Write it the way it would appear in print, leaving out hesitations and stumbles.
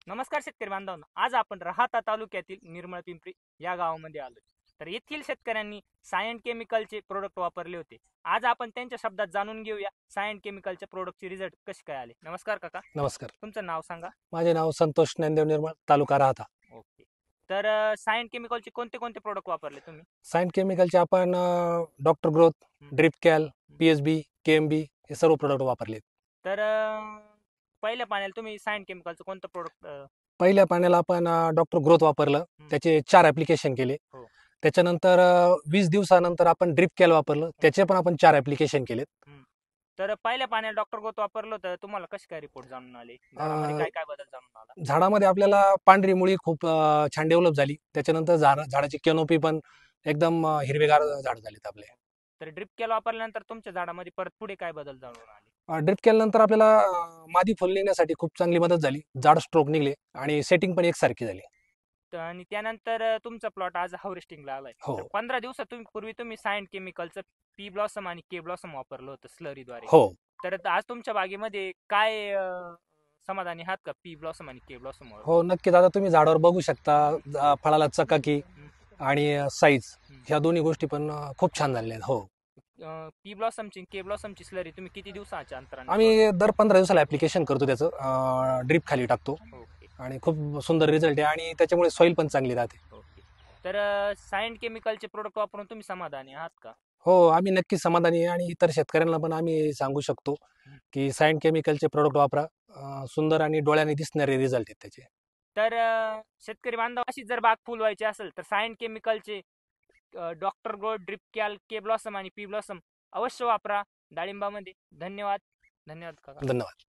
नमस्कार शेतकरी बांधवांनो, आज आपण राहाता तालुक्यातील निर्मळ पिंपरी या गावामध्ये आलोय. तर येथील शेतकऱ्यांनी सायंट केमिकलचे प्रोडक्ट वापरले होते. आज आपण त्यांच्या शब्दात जाणून घेऊया सायंट केमिकलच्या प्रोडक्टचे रिझल्ट कसे काय आले. नमस्कार काका, नमस्कार. तुमचं नाव सांगा. माझे नाव संतोष ज्ञानदेव निर्मळ, तालुका राहाता. ओके. तर सायंट केमिकलचे कोणते कोणते प्रोडक्ट वापरले तुम्ही? सायंट केमिकलचे आपण doctor growth, drip cal, PSB, KMB हे सर्व प्रोडक्ट वापरले. तर पहिल्या पाण्याला तुम्ही सायंट केमिकलचं कोणतं प्रोडक्ट? पहिल्या पाण्याला आपण डॉक्टर ग्रोथ वापरलं, त्याचे 4 ऍप्लिकेशन केले. हो. त्याच्यानंतर 20 दिवसानंतर आपण ड्रिप कॅल वापरलं, त्याचे पण आपण 4 ऍप्लिकेशन केलेत. तर पहिल्या पाण्याला डॉक्टर गोत वापरलं होतं, तुम्हाला कसे काय रिपोर्ट जाणून आले? झाडामध्ये काय काय बदल जाणून आला? झाडामध्ये आपल्याला पांढरी मुळी खूप छान डेव्हलप झाली. त्याच्यानंतर झाडाची कॅनोपी पण एकदम हिरवेगार झाड झालीत आपले. तर ड्रिप केलं वापरल्यानंतर तुमच्या झाडामध्ये परत पुढे काय बदल जाणून आले? ड्रिप केल्यानंतर आपल्याला मादी फुल निघण्यासाठी खूप चांगली मदत झाली. झाड स्ट्रोक निघले आणि सेटिंग पण एकसारखी झाली. आणि त्यानंतर तुमचा प्लॉट आज हार्वेस्टिंगला आलाय. हो. तर 15 दिवसात पूर्वी तुम्ही सायंट केमिकलचं पी ब्लॉसम आणि के ब्लॉसम वापरलं होतं स्लरीद्वारे. हो. तर आज तुमच्या बागेमध्ये काय समाधानी आहात का पी ब्लॉसम आणि के ब्लॉसम? हो, नक्कीच. आता तुम्ही झाडावर बघू शकता फळाला चकाकी आणि साईज ह्या दोन्ही गोष्टी पण खूप छान झालेल्या आहेत. हो. पी ब्लॉसमची के ब्लॉसमची स्लरी तुम्ही किती दिवसाच्या अंतराने? आम्ही दर 15 दिवसाला ऍप्लिकेशन करतो, त्याचं ड्रिप खाली टाकतो आणि खूप सुंदर रिझल्ट आहे आणि त्याच्यामुळे सॉइल पण चांगली राहते. तर सायंट केमिकलचे प्रोडक्ट वापरून तुम्ही समाधानी आहात का? हो, आम्ही नक्कीच समाधानी आहे आणि इतर शेतकऱ्यांना पण आम्ही सांगू शकतो की सायंट केमिकलचे प्रोडक्ट वापरा. सुंदर आणि डोळ्याने दिसणारे रिझल्ट आहेत त्याचे. तर शेतकरी बांधव अशी जर बाग फुलवायची असेल तर Cyient केमिकलचे doctor growth, drip cal, के ब्लॉसम आणि पी ब्लॉसम अवश्य वापरा डाळिंबामध्ये. धन्यवाद. धन्यवाद काका. धन्यवाद.